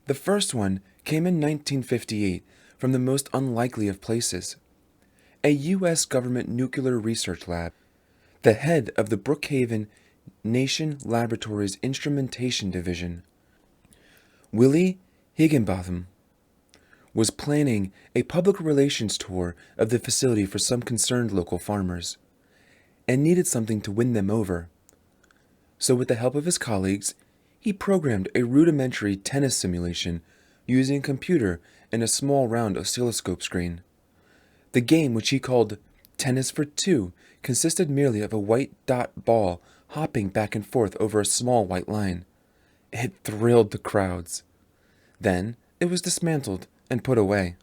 The first one came in 1958 from the most unlikely of places, a U.S. government nuclear research lab. The head of the Brookhaven Nation Laboratories Instrumentation Division, Willie Higginbotham, was planning a public relations tour of the facility for some concerned local farmers, and needed something to win them over. So with the help of his colleagues, he programmed a rudimentary tennis simulation using a computer and a small round oscilloscope screen. The game, which he called Tennis for Two, consisted merely of a white dot ball hopping back and forth over a small white line. It thrilled the crowds. Then it was dismantled and put away.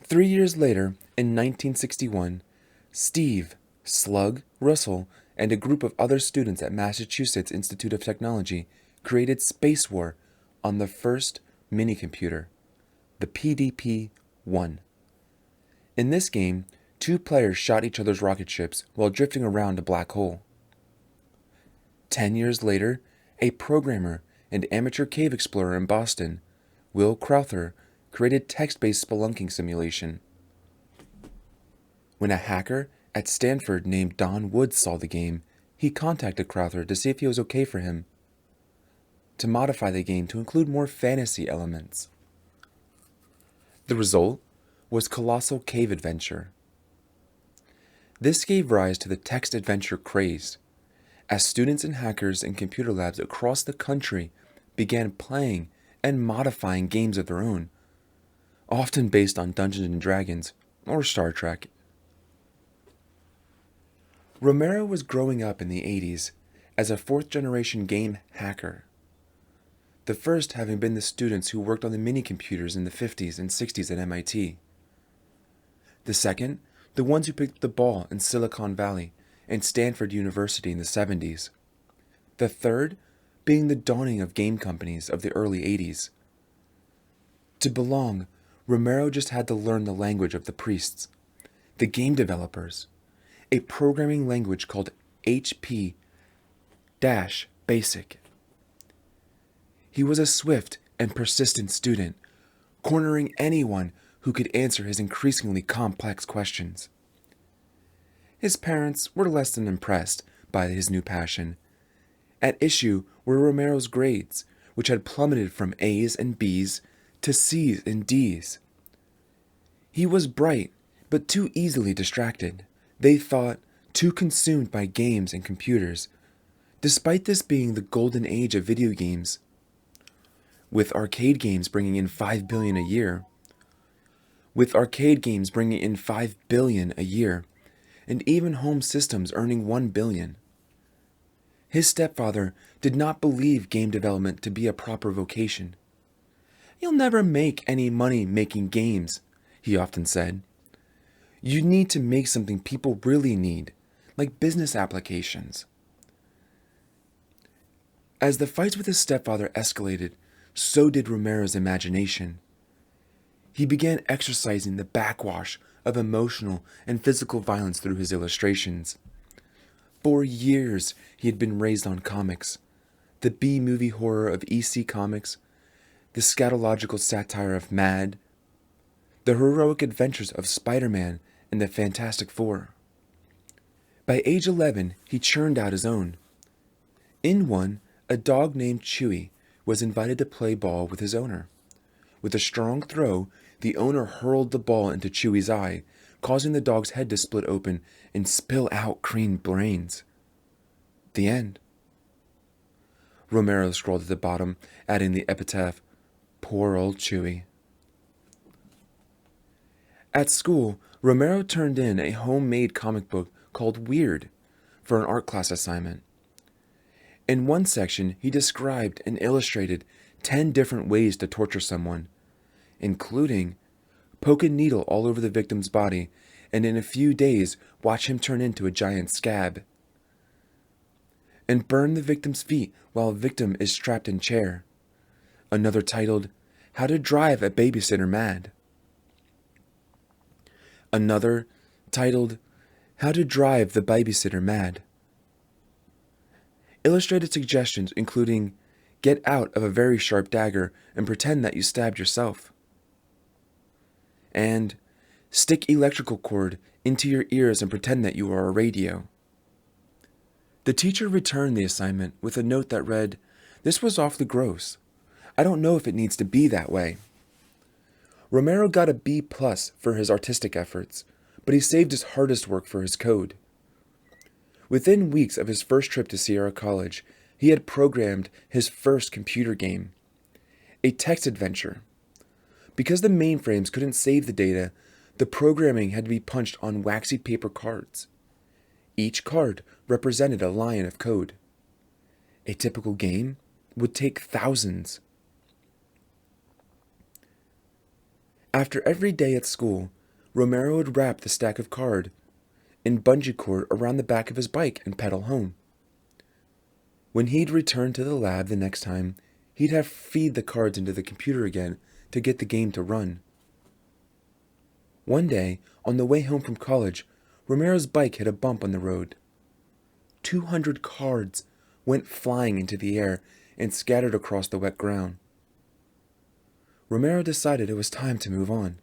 3 years later, in 1961, Steve Slug Russell and a group of other students at Massachusetts Institute of Technology created Space War on the first minicomputer, the PDP-1. In this game, 2 players shot each other's rocket ships while drifting around a black hole. 10 years later, a programmer and amateur cave explorer in Boston, Will Crowther, created text-based spelunking simulation. When a hacker at Stanford named Don Woods saw the game, he contacted Crowther to see if he was okay for him to modify the game to include more fantasy elements. The result was Colossal Cave Adventure. This gave rise to the text adventure craze, as students and hackers in computer labs across the country began playing and modifying games of their own, often based on Dungeons and Dragons or Star Trek. Romero was growing up in the 80s as a fourth-generation game hacker, the first having been the students who worked on the mini-computers in the 50s and 60s at MIT. The second, the ones who picked up the ball in Silicon Valley and Stanford University in the 70s. The third being the dawning of game companies of the early 80s. To belong, Romero just had to learn the language of the priests, the game developers, a programming language called HP-Basic. He was a swift and persistent student, cornering anyone who could answer his increasingly complex questions. His parents were less than impressed by his new passion. At issue were Romero's grades, which had plummeted from A's and B's to C's and D's. He was bright, but too easily distracted. They thought, too consumed by games and computers, despite this being the golden age of video games, with arcade games bringing in $5 billion a year. And even home systems earning $1 billion. His stepfather did not believe game development to be a proper vocation. "You'll never make any money making games," he often said. "You need to make something people really need, like business applications." As the fights with his stepfather escalated, so did Romero's imagination. He began exercising the backwash of emotional and physical violence through his illustrations. For years, he had been raised on comics, the B-movie horror of EC Comics, the scatological satire of Mad, the heroic adventures of Spider-Man and the Fantastic Four. By age 11, he churned out his own. In one, a dog named Chewy was invited to play ball with his owner. With a strong throw, the owner hurled the ball into Chewy's eye, causing the dog's head to split open and spill out green brains. The end. Romero scrolled at the bottom, adding the epitaph, "Poor old Chewy." At school, Romero turned in a homemade comic book called Weird for an art class assignment. In one section, he described and illustrated 10 different ways to torture someone, including poke a needle all over the victim's body and in a few days watch him turn into a giant scab, and burn the victim's feet while a victim is strapped in chair. Another titled, "How to Drive a Babysitter Mad." Another titled, "How to Drive the Babysitter Mad." Illustrated suggestions including get out of a very sharp dagger and pretend that you stabbed yourself. And stick electrical cord into your ears and pretend that you are a radio. The teacher returned the assignment with a note that read, "This was awfully gross. I don't know if it needs to be that way." Romero got a B+ for his artistic efforts, but he saved his hardest work for his code. Within weeks of his first trip to Sierra College, he had programmed his first computer game, a text adventure. Because the mainframes couldn't save the data, the programming had to be punched on waxy paper cards. Each card represented a line of code. A typical game would take thousands. After every day at school, Romero would wrap the stack of card in bungee cord around the back of his bike and pedal home. When he'd return to the lab the next time, he'd have feed the cards into the computer again to get the game to run. One day, on the way home from college, Romero's bike hit a bump on the road. 200 cards went flying into the air and scattered across the wet ground. Romero decided it was time to move on.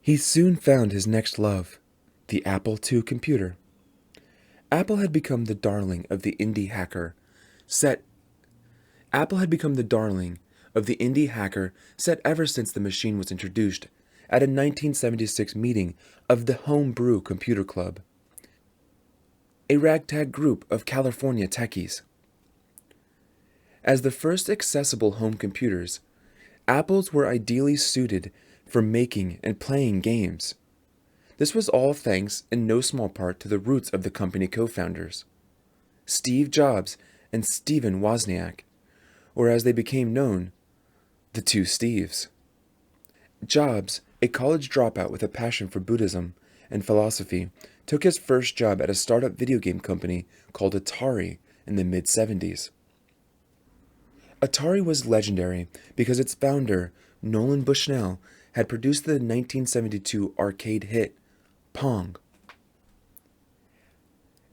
He soon found his next love, the Apple II computer. Apple had become the darling of the indie hacker set ever since the machine was introduced at a 1976 meeting of the Homebrew Computer Club, a ragtag group of California techies. As the first accessible home computers, Apples were ideally suited for making and playing games. This was all thanks in no small part to the roots of the company co-founders, Steve Jobs and Stephen Wozniak, or as they became known, the two Steves. Jobs, a college dropout with a passion for Buddhism and philosophy, took his first job at a startup video game company called Atari in the mid-70s. Atari was legendary because its founder, Nolan Bushnell, had produced the 1972 arcade hit, Pong,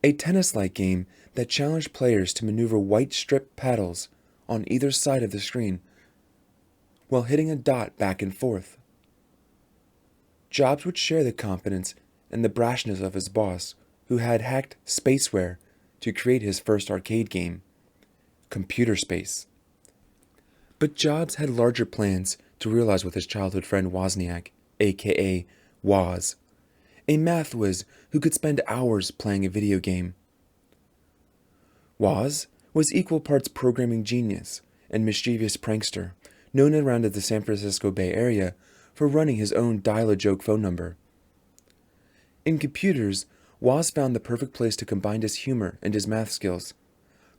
a tennis-like game that challenged players to maneuver white strip paddles on either side of the screen while hitting a dot back and forth. Jobs would share the confidence and the brashness of his boss, who had hacked spaceware to create his first arcade game, Computer Space. But Jobs had larger plans to realize with his childhood friend Wozniak, aka Woz, a math whiz who could spend hours playing a video game. Woz was equal parts programming genius and mischievous prankster, known around the San Francisco Bay Area for running his own dial-a-joke phone number. In computers, Woz found the perfect place to combine his humor and his math skills,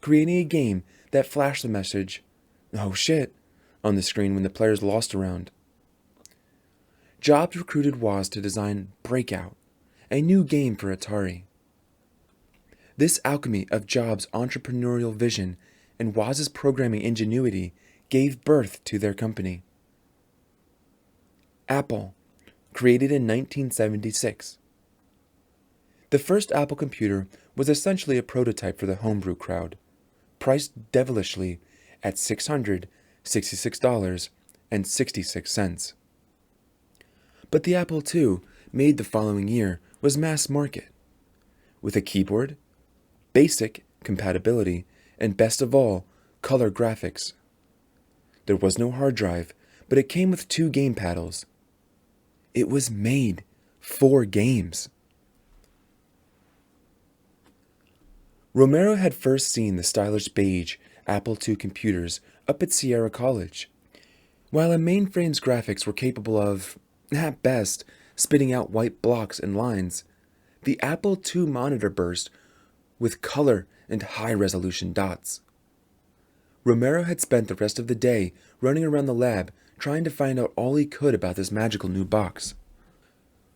creating a game that flashed the message, "Oh shit," on the screen when the players lost a round. Jobs recruited Woz to design Breakout, a new game for Atari. This alchemy of Jobs' entrepreneurial vision and Woz's programming ingenuity gave birth to their company. Apple, created in 1976. The first Apple computer was essentially a prototype for the homebrew crowd, priced devilishly at $666.66. But the Apple II, made the following year, was mass market, with a keyboard, basic compatibility, and best of all, color graphics. There was no hard drive, but it came with 2 game paddles. It was made for games. Romero had first seen the stylish beige Apple II computers up at Sierra College. While a mainframe's graphics were capable of, at best, spitting out white blocks and lines, the Apple II monitor burst with color and high-resolution dots. Romero had spent the rest of the day running around the lab trying to find out all he could about this magical new box.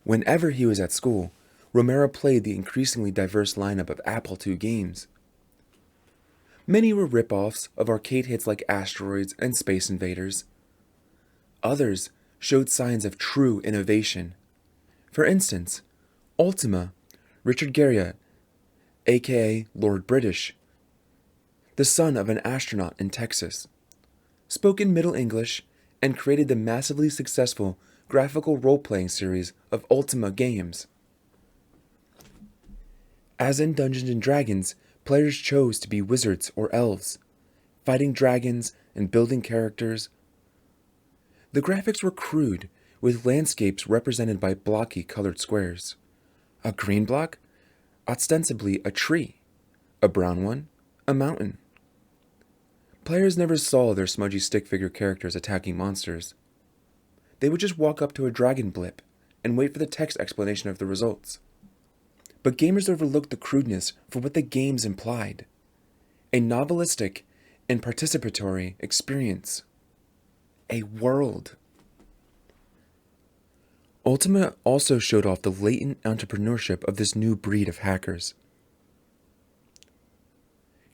Whenever he was at school, Romero played the increasingly diverse lineup of Apple II games. Many were rip-offs of arcade hits like Asteroids and Space Invaders. Others showed signs of true innovation. For instance, Ultima, Richard Garriott, aka Lord British, the son of an astronaut in Texas, spoke in Middle English, and created the massively successful graphical role-playing series of Ultima games. As in Dungeons & Dragons, players chose to be wizards or elves, fighting dragons and building characters. The graphics were crude, with landscapes represented by blocky colored squares. A green block, ostensibly a tree. A brown one, a mountain. Players never saw their smudgy stick figure characters attacking monsters. They would just walk up to a dragon blip and wait for the text explanation of the results. But gamers overlooked the crudeness for what the games implied. A novelistic and participatory experience. A world. Ultima also showed off the latent entrepreneurship of this new breed of hackers.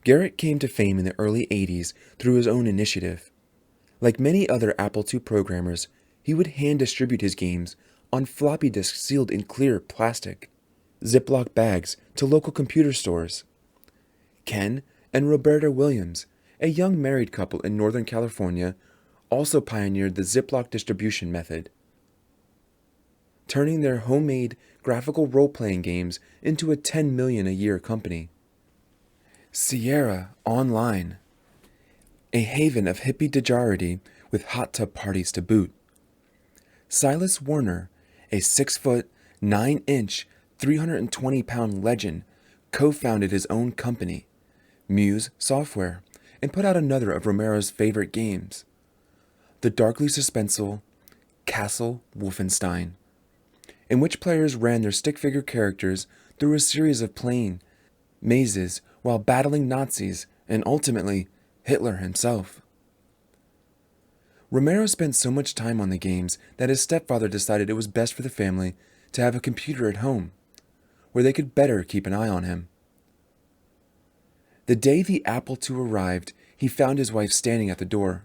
Garrett came to fame in the early 80s through his own initiative. Like many other Apple II programmers, he would hand distribute his games on floppy disks sealed in clear plastic, Ziploc bags to local computer stores. Ken and Roberta Williams, a young married couple in Northern California, also pioneered the Ziploc distribution method, turning their homemade graphical role-playing games into a $10 million a year company. Sierra Online, a haven of hippie dejarity with hot tub parties to boot. Silas Warner, a 6-foot, 9-inch, 320-pound legend, co-founded his own company, Muse Software, and put out another of Romero's favorite games, the darkly suspenseful Castle Wolfenstein, in which players ran their stick figure characters through a series of plain mazes while battling Nazis and ultimately Hitler himself. Romero spent so much time on the games that his stepfather decided it was best for the family to have a computer at home, where they could better keep an eye on him. The day the Apple II arrived, he found his wife standing at the door.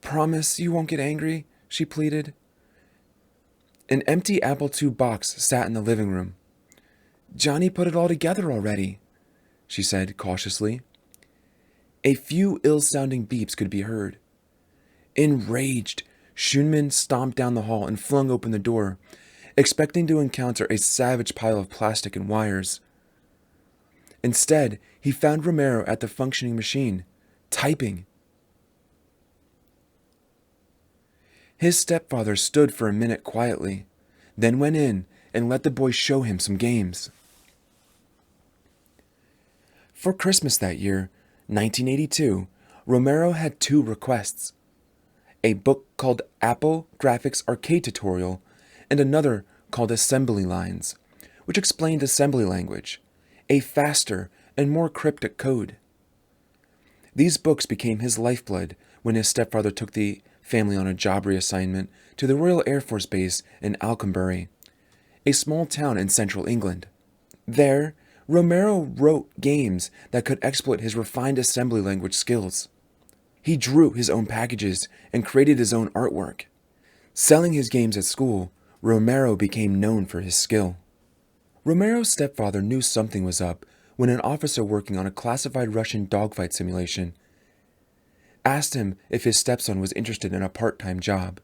"Promise you won't get angry?" she pleaded. An empty Apple II box sat in the living room. "Johnny put it all together already," she said cautiously. A few ill-sounding beeps could be heard. Enraged, Schunman stomped down the hall and flung open the door, expecting to encounter a savage pile of plastic and wires. Instead, he found Romero at the functioning machine, typing. His stepfather stood for a minute quietly, then went in and let the boy show him some games. For Christmas that year, 1982, Romero had 2 requests: a book called Apple Graphics Arcade Tutorial and another called Assembly Lines, which explained assembly language, a faster and more cryptic code. These books became his lifeblood when his stepfather took the family on a job reassignment to the Royal Air Force Base in Alconbury, a small town in central England. There, Romero wrote games that could exploit his refined assembly language skills. He drew his own packages and created his own artwork. Selling his games at school, Romero became known for his skill. Romero's stepfather knew something was up when an officer working on a classified Russian dogfight simulation asked him if his stepson was interested in a part-time job.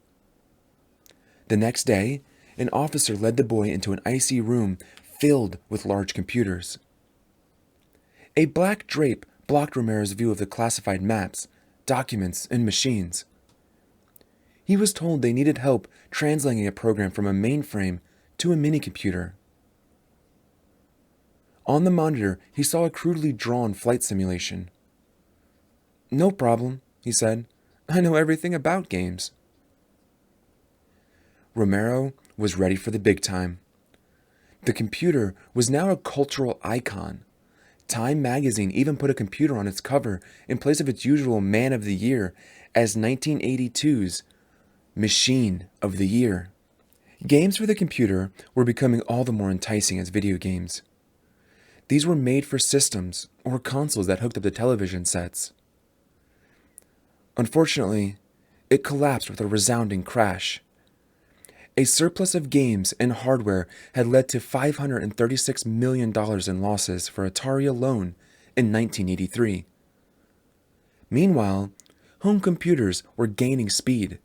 The next day, an officer led the boy into an icy room filled with large computers. A black drape blocked Romero's view of the classified maps, documents, and machines. He was told they needed help translating a program from a mainframe to a mini-computer. On the monitor, he saw a crudely drawn flight simulation. "No problem," he said. "I know everything about games." Romero was ready for the big time. The computer was now a cultural icon. Time magazine even put a computer on its cover in place of its usual Man of the Year as 1982's Machine of the Year. Games for the computer were becoming all the more enticing as video games. These were made for systems or consoles that hooked up to television sets. Unfortunately, it collapsed with a resounding crash. A surplus of games and hardware had led to $536 million in losses for Atari alone in 1983. Meanwhile, home computers were gaining speed.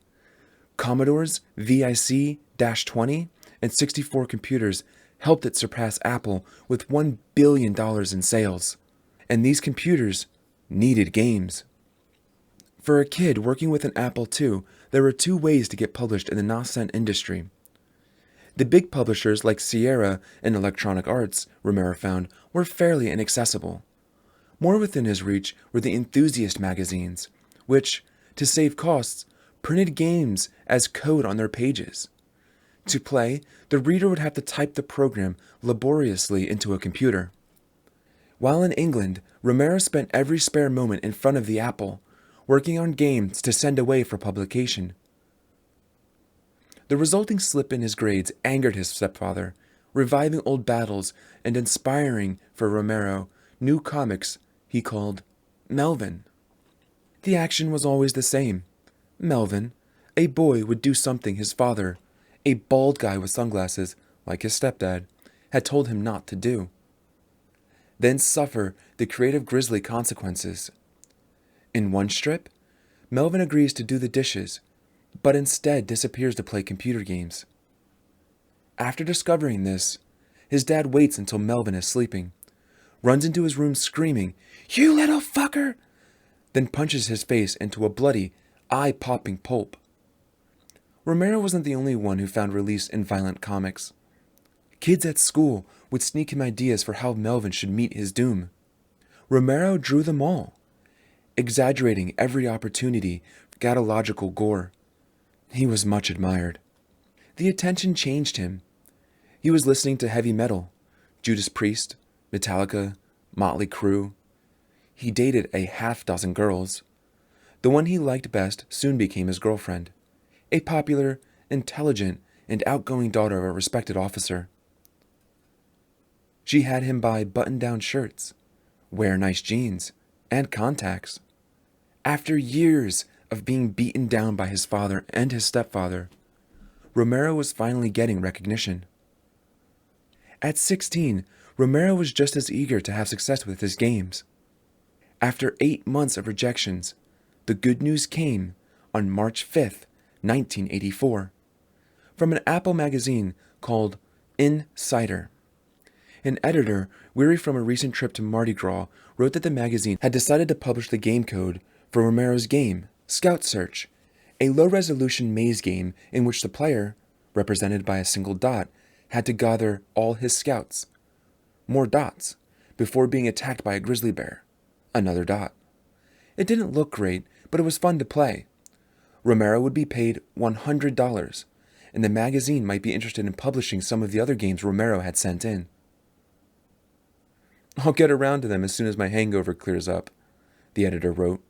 Commodore's VIC-20 and 64 computers helped it surpass Apple with $1 billion in sales. And these computers needed games. For a kid working with an Apple II, there were two ways to get published in the nascent industry. The big publishers like Sierra and Electronic Arts, Romero found, were fairly inaccessible. More within his reach were the enthusiast magazines, which, to save costs, printed games as code on their pages. To play, the reader would have to type the program laboriously into a computer. While in England, Romero spent every spare moment in front of the Apple, working on games to send away for publication. The resulting slip in his grades angered his stepfather, reviving old battles and inspiring for Romero new comics he called Melvin. The action was always the same. Melvin, a boy, would do something his father, a bald guy with sunglasses, like his stepdad, had told him not to do. Then suffer the creative grisly consequences. In one strip, Melvin agrees to do the dishes, but instead disappears to play computer games. After discovering this, his dad waits until Melvin is sleeping, runs into his room screaming, "You little fucker!" then punches his face into a bloody, eye-popping pulp. Romero wasn't the only one who found release in violent comics. Kids at school would sneak him ideas for how Melvin should meet his doom. Romero drew them all, exaggerating every opportunity for scatological gore. He was much admired. The attention changed him. He was listening to heavy metal, Judas Priest, Metallica, Motley Crue. He dated a half-dozen girls. The one he liked best soon became his girlfriend, a popular, intelligent, and outgoing daughter of a respected officer. She had him buy button-down shirts, wear nice jeans, and contacts. After years of being beaten down by his father and his stepfather, Romero was finally getting recognition. At 16, Romero was just as eager to have success with his games. After 8 months of rejections, the good news came on March 5th, 1984, from an Apple magazine called Insider. An editor, weary from a recent trip to Mardi Gras, wrote that the magazine had decided to publish the game code for Romero's game, Scout Search, a low-resolution maze game in which the player, represented by a single dot, had to gather all his scouts, more dots, before being attacked by a grizzly bear, another dot. It didn't look great, but it was fun to play. Romero would be paid $100, and the magazine might be interested in publishing some of the other games Romero had sent in. "I'll get around to them as soon as my hangover clears up," the editor wrote.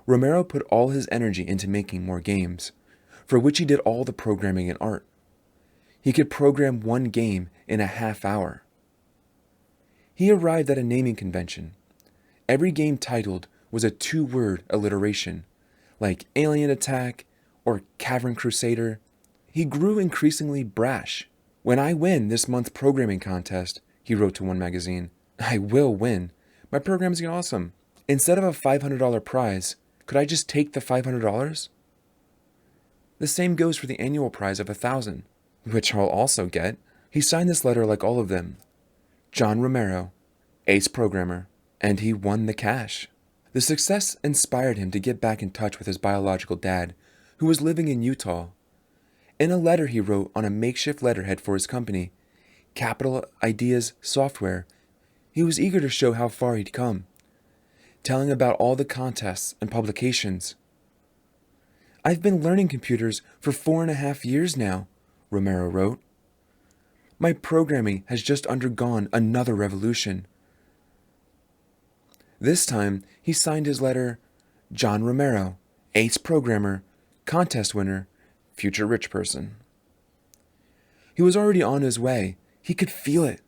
Romero put all his energy into making more games, for which he did all the programming and art. He could program one game in a half hour. He arrived at a naming convention. Every game titled was a 2-word alliteration, like Alien Attack or Cavern Crusader. He grew increasingly brash. "When I win this month's programming contest," he wrote to one magazine, "I will win. My program's awesome. Instead of a $500 prize, could I just take the $500? The same goes for the annual prize of $1,000, which I'll also get." He signed this letter like all of them, John Romero, ace programmer, and he won the cash. The success inspired him to get back in touch with his biological dad, who was living in Utah. In a letter he wrote on a makeshift letterhead for his company, Capital Ideas Software, he was eager to show how far he'd come, telling about all the contests and publications. "I've been learning computers for 4.5 years now," Romero wrote. "My programming has just undergone another revolution." This time, he signed his letter, John Romero, ace programmer, contest winner, future rich person. He was already on his way. He could feel it.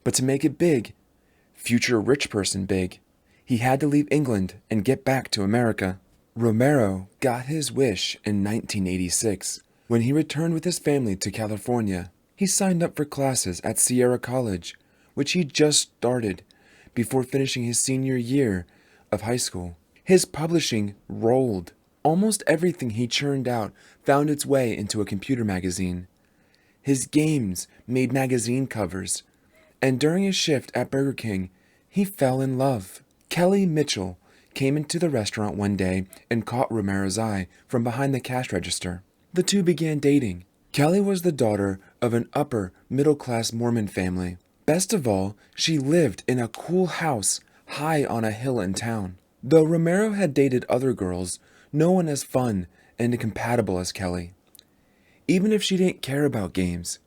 But to make it big, future rich person big, he had to leave England and get back to America. Romero got his wish in 1986 When he returned with his family to California, he signed up for classes at Sierra College, which he just started before finishing his senior year of high school. His publishing rolled. Almost everything he churned out found its way into a computer magazine. His games made magazine covers, and during his shift at Burger King, he fell in love. Kelly Mitchell came into the restaurant one day and caught Romero's eye from behind the cash register. The two began dating. Kelly was the daughter of an upper middle-class Mormon family. Best of all, she lived in a cool house high on a hill in town. Though Romero had dated other girls, no one as fun and compatible as Kelly, even if she didn't care about games.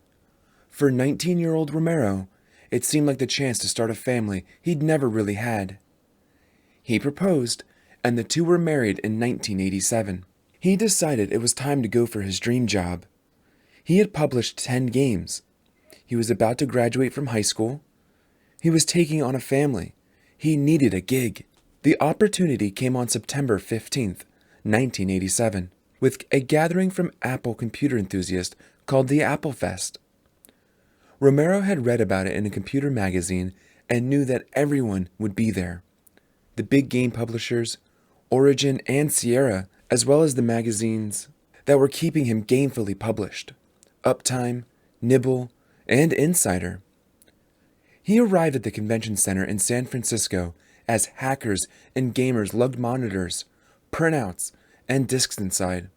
For 19-year-old Romero, it seemed like the chance to start a family he'd never really had. He proposed, and the two were married in 1987. He decided it was time to go for his dream job. He had published 10 games. He was about to graduate from high school. He was taking on a family. He needed a gig. The opportunity came on September 15th, 1987, with a gathering from Apple computer enthusiasts called the Apple Fest. Romero had read about it in a computer magazine and knew that everyone would be there. The big game publishers, Origin and Sierra, as well as the magazines that were keeping him gamefully published, Uptime, Nibble, and Insider. He arrived at the convention center in San Francisco as hackers and gamers lugged monitors, printouts, and discs inside.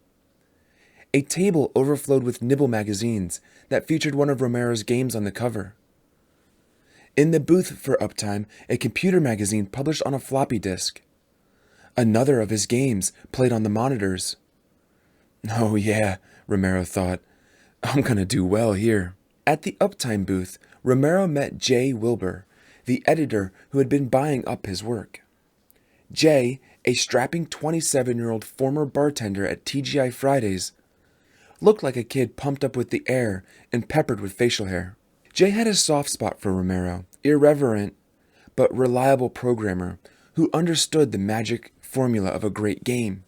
A table overflowed with Nibble magazines that featured one of Romero's games on the cover. In the booth for Uptime, a computer magazine published on a floppy disk. Another of his games played on the monitors. Oh yeah, Romero thought, I'm gonna do well here. At the Uptime booth, Romero met Jay Wilbur, the editor who had been buying up his work. Jay, a strapping 27-year-old former bartender at TGI Fridays, looked like a kid pumped up with the air and peppered with facial hair. Jay had a soft spot for Romero, irreverent but reliable programmer who understood the magic formula of a great game.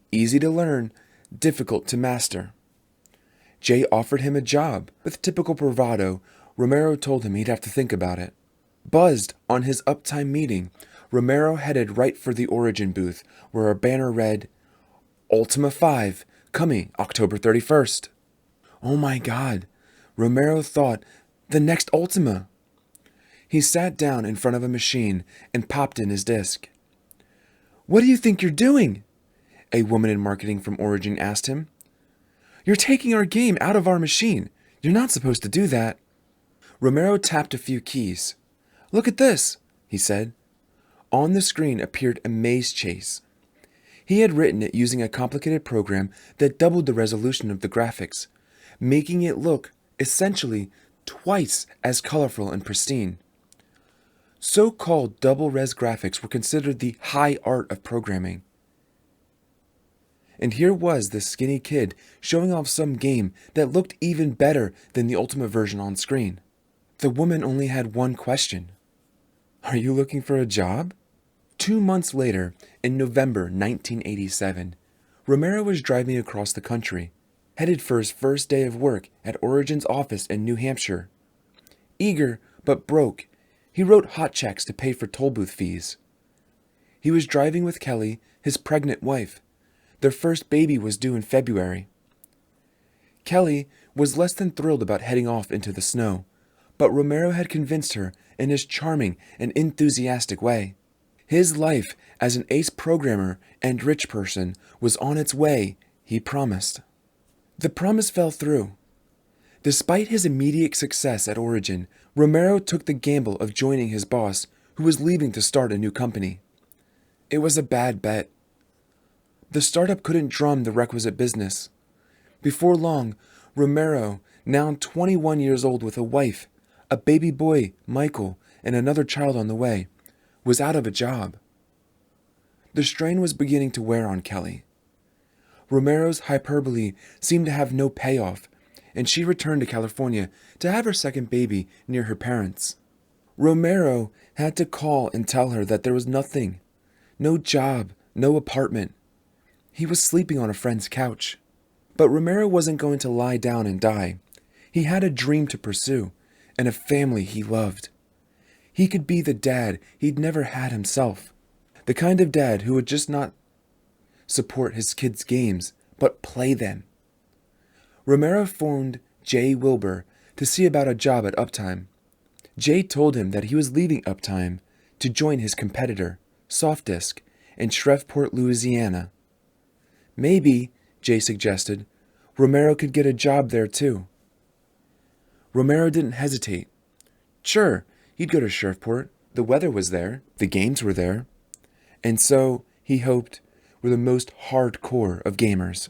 Easy to learn, difficult to master. Jay offered him a job. With typical bravado, Romero told him he'd have to think about it. Buzzed on his Uptime meeting, Romero headed right for the Origin booth, where a banner read, Ultima 5, coming October 31st. Oh my God, Romero thought, the next Ultima. He sat down in front of a machine and popped in his disc. What do you think you're doing? A woman in marketing from Origin asked him. You're taking our game out of our machine. You're not supposed to do that. Romero tapped a few keys. Look at this, he said. On the screen appeared a maze chase. He had written it using a complicated program that doubled the resolution of the graphics, making it look, essentially, twice as colorful and pristine. So-called double-res graphics were considered the high art of programming. And here was this skinny kid showing off some game that looked even better than the Ultima version on screen. The woman only had one question. Are you looking for a job? 2 months later, in November 1987, Romero was driving across the country, headed for his first day of work at Origin's office in New Hampshire. Eager but broke, he wrote hot checks to pay for toll booth fees. He was driving with Kelly, his pregnant wife. Their first baby was due in February. Kelly was less than thrilled about heading off into the snow, but Romero had convinced her in his charming and enthusiastic way. His life as an ace programmer and rich person was on its way, he promised. The promise fell through. Despite his immediate success at Origin, Romero took the gamble of joining his boss, who was leaving to start a new company. It was a bad bet. The startup couldn't drum the requisite business. Before long, Romero, now 21 years old with a wife, a baby boy, Michael, and another child on the way, was out of a job. The strain was beginning to wear on Kelly. Romero's hyperbole seemed to have no payoff, and she returned to California to have her second baby near her parents. Romero had to call and tell her that there was nothing, no job, no apartment. He was sleeping on a friend's couch. But Romero wasn't going to lie down and die. He had a dream to pursue, and a family he loved. He could be the dad he'd never had himself. The kind of dad who would just not support his kids' games, but play them. Romero phoned Jay Wilbur to see about a job at Uptime. Jay told him that he was leaving Uptime to join his competitor, Softdisk, in Shreveport, Louisiana. Maybe, Jay suggested, Romero could get a job there too. Romero didn't hesitate. Sure, he'd go to Shreveport. The weather was there. The games were there. And so, he hoped, were the most hardcore of gamers.